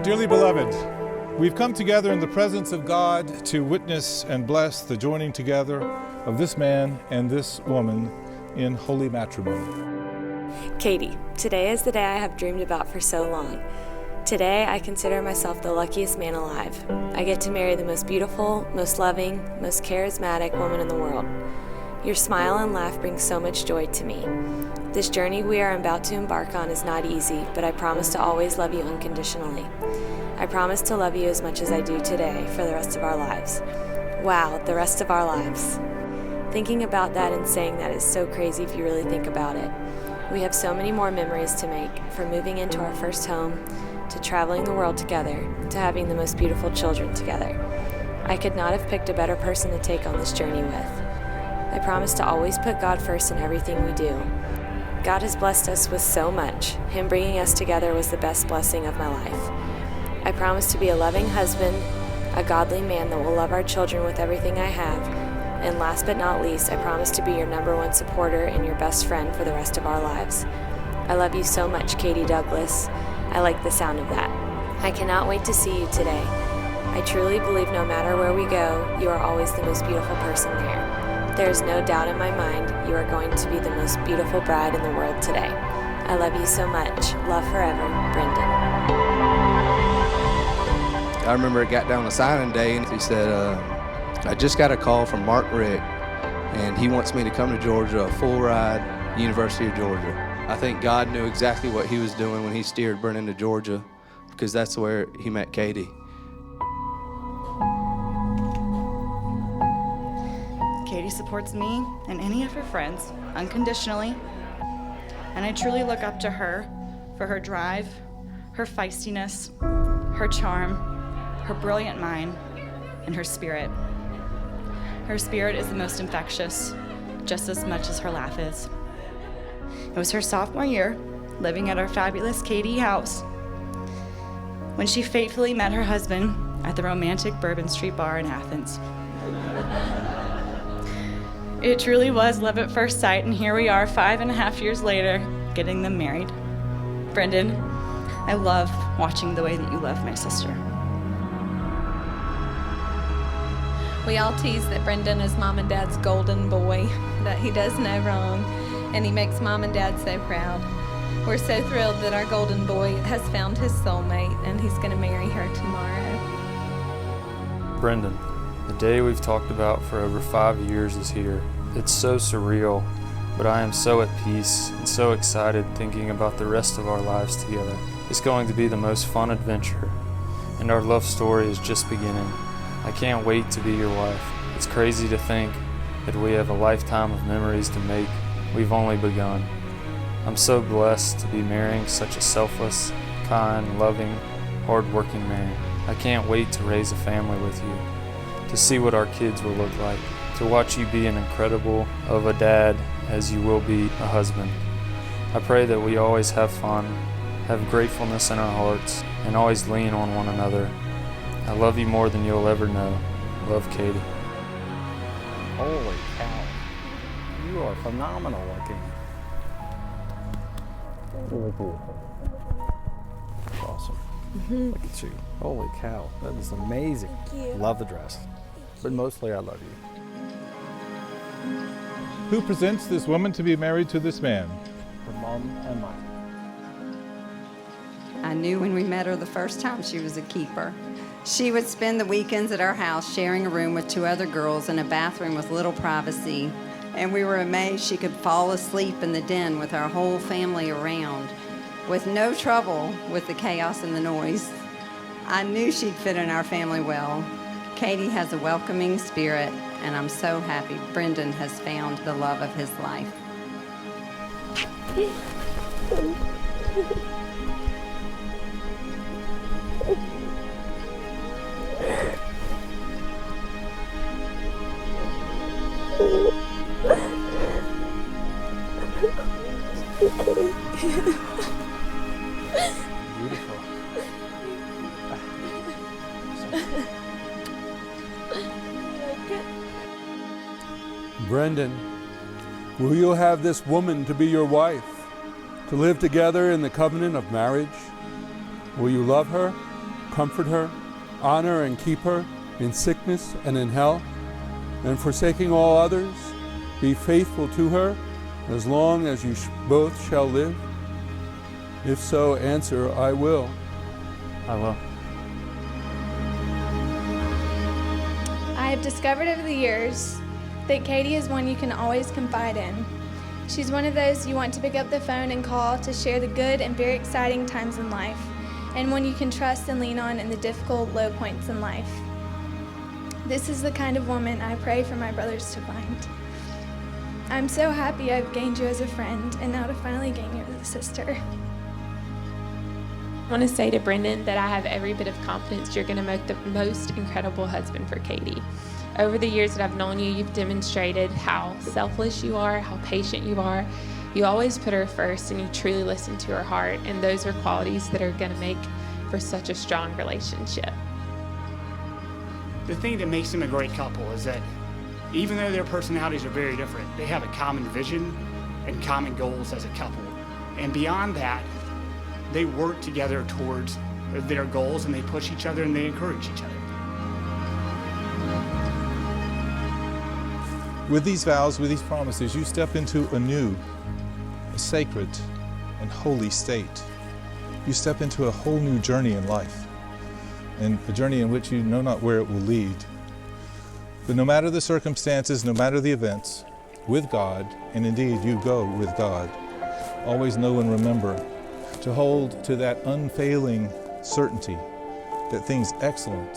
Dearly beloved, we've come together in the presence of God to witness and bless the joining together of this man and this woman in holy matrimony. Katie, today is the day I have dreamed about for so long. Today, I consider myself the luckiest man alive. I get to marry the most beautiful, most loving, most charismatic woman in the world. Your smile and laugh bring so much joy to me. This journey we are about to embark on is not easy, but I promise to always love you unconditionally. I promise to love you as much as I do today for the rest of our lives. Wow, the rest of our lives. Thinking about that and saying that is so crazy if you really think about it. We have so many more memories to make, from moving into our first home, to traveling the world together, to having the most beautiful children together. I could not have picked a better person to take on this journey with. I promise to always put God first in everything we do. God has blessed us with so much. Him bringing us together was the best blessing of my life. I promise to be a loving husband, a godly man that will love our children with everything I have, and last but not least, I promise to be your #1 supporter and your best friend for the rest of our lives. I love you so much, Katie Douglas. I like the sound of that. I cannot wait to see you today. I truly believe no matter where we go, you are always the most beautiful person there. There is no doubt in my mind you are going to be the most beautiful bride in the world today. I love you so much. Love forever, Brendan. I remember it got down to signing day and he said, I just got a call from Mark Rick and he wants me to come to Georgia, a full ride, University of Georgia. I think God knew exactly what he was doing when he steered Brendan to Georgia, because that's where he met Katie. Katie supports me and any of her friends unconditionally, and I truly look up to her for her drive, her feistiness, her charm, her brilliant mind, and her spirit. Her spirit is the most infectious, just as much as her laugh is. It was her sophomore year, living at our fabulous Katie house, when she fatefully met her husband at the romantic Bourbon Street Bar in Athens. It truly was love at first sight, and here we are 5.5 years later, getting them married. Brendan, I love watching the way that you love my sister. We all tease that Brendan is Mom and Dad's golden boy, that he does no wrong, and he makes Mom and Dad so proud. We're so thrilled that our golden boy has found his soulmate, and he's going to marry her tomorrow. Brendan, the day we've talked about for over 5 years is here. It's so surreal, but I am so at peace and so excited thinking about the rest of our lives together. It's going to be the most fun adventure, and our love story is just beginning. I can't wait to be your wife. It's crazy to think that we have a lifetime of memories to make. We've only begun. I'm so blessed to be marrying such a selfless, kind, loving, hard-working man. I can't wait to raise a family with you, to see what our kids will look like, to watch you be an incredible of a dad as you will be a husband. I pray that we always have fun, have gratefulness in our hearts, and always lean on one another. I love you more than you'll ever know. Love, Katie. Holy cow. You are phenomenal looking. Really beautiful. That's awesome. Look at you. Holy cow. That is amazing. Thank you. Love the dress. But mostly I love you. Who presents this woman to be married to this man? Her mom and mine. I knew when we met her the first time she was a keeper. She would spend the weekends at our house sharing a room with 2 other girls and a bathroom with little privacy. And we were amazed she could fall asleep in the den with our whole family around, with no trouble with the chaos and the noise. I knew she'd fit in our family well. Katie has a welcoming spirit, and I'm so happy Brendan has found the love of his life. Beautiful. Brendan, will you have this woman to be your wife, to live together in the covenant of marriage? Will you love her, comfort her, honor and keep her in sickness and in health, and forsaking all others, be faithful to her as long as you both shall live? If so, answer, I will. I will. I have discovered over the years that Katie is one you can always confide in. She's one of those you want to pick up the phone and call to share the good and very exciting times in life, and one you can trust and lean on in the difficult low points in life. This is the kind of woman I pray for my brothers to find. I'm so happy I've gained you as a friend, and now to finally gain you as a sister. I want to say to Brendan that I have every bit of confidence you're going to make the most incredible husband for Katie. Over the years that I've known you, you've demonstrated how selfless you are, how patient you are. You always put her first and you truly listen to her heart, and those are qualities that are going to make for such a strong relationship. The thing that makes them a great couple is that even though their personalities are very different, they have a common vision and common goals as a couple. And beyond that, they work together towards their goals, and they push each other and they encourage each other. With these vows, with these promises, you step into a new, a sacred, and holy state. You step into a whole new journey in life, and a journey in which you know not where it will lead. But no matter the circumstances, no matter the events, with God, and indeed you go with God, always know and remember to hold to that unfailing certainty that things excellent,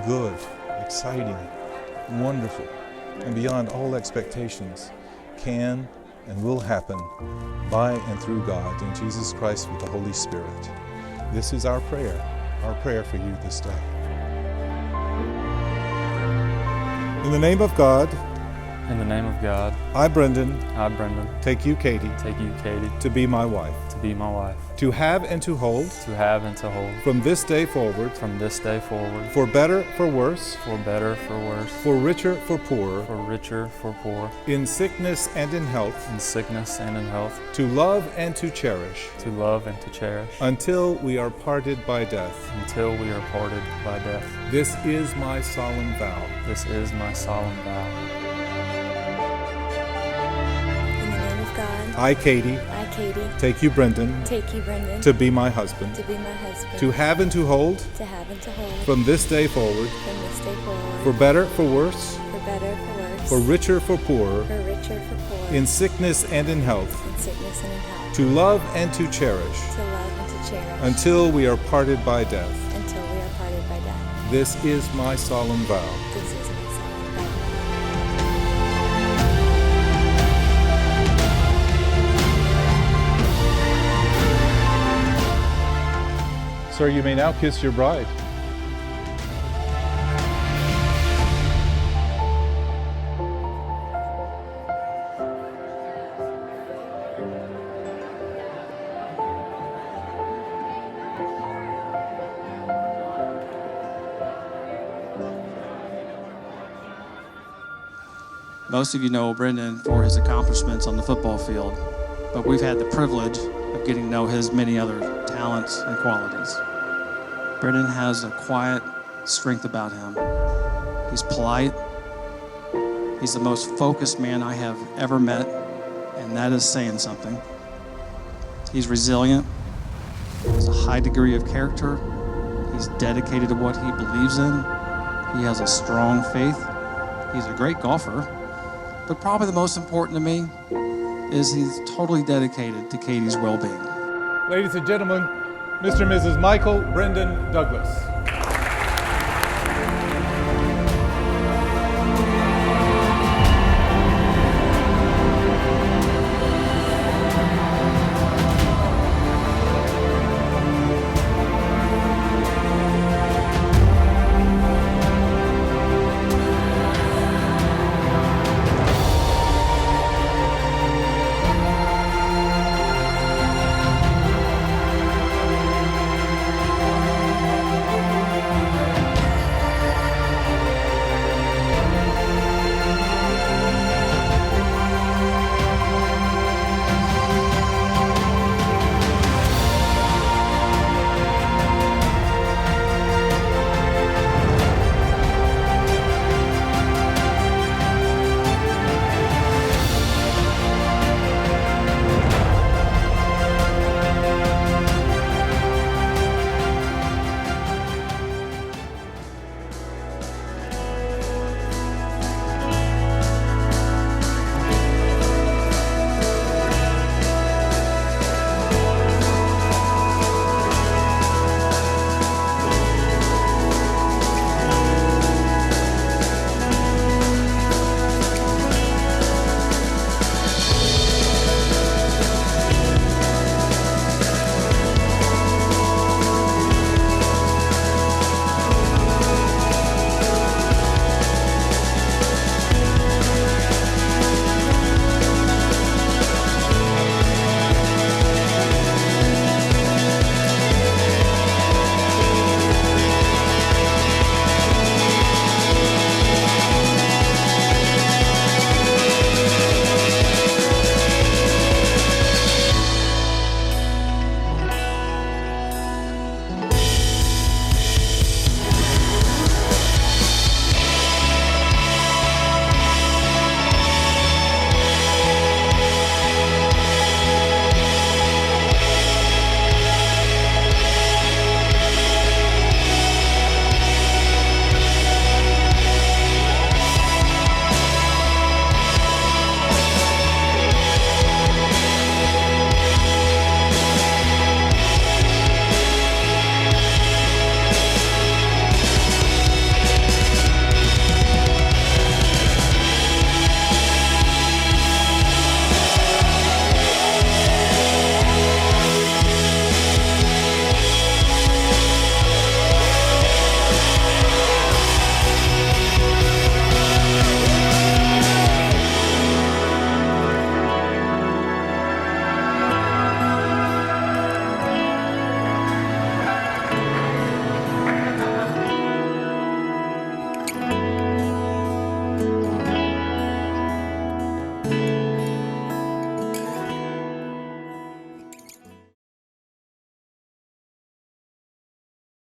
good, exciting, wonderful, and beyond all expectations can and will happen by and through God in Jesus Christ with the Holy Spirit. This is our prayer for you this day. In the name of God, In the name of God, I, Brendan, take you, Katie, to be my wife, to have and to hold, from this day forward, for better, for worse, for richer, for poorer, in sickness and in health, to love and to cherish, until we are parted by death. This is my solemn vow. I, Katie, take you, Brendan, to be my husband, to have and to hold, from this day forward, for better, for worse, for richer, for poorer, in sickness and in health, to love and to cherish, until we are parted by death. This is my solemn vow. Sir, you may now kiss your bride. Most of you know Brendan for his accomplishments on the football field, but we've had the privilege of getting to know his many other talents and qualities. Brendan has a quiet strength about him. He's polite. He's the most focused man I have ever met, and that is saying something. He's resilient. He has a high degree of character. He's dedicated to what he believes in. He has a strong faith. He's a great golfer. But probably the most important to me is he's totally dedicated to Katie's well-being. Ladies and gentlemen, Mr. and Mrs. Michael Brendan Douglas.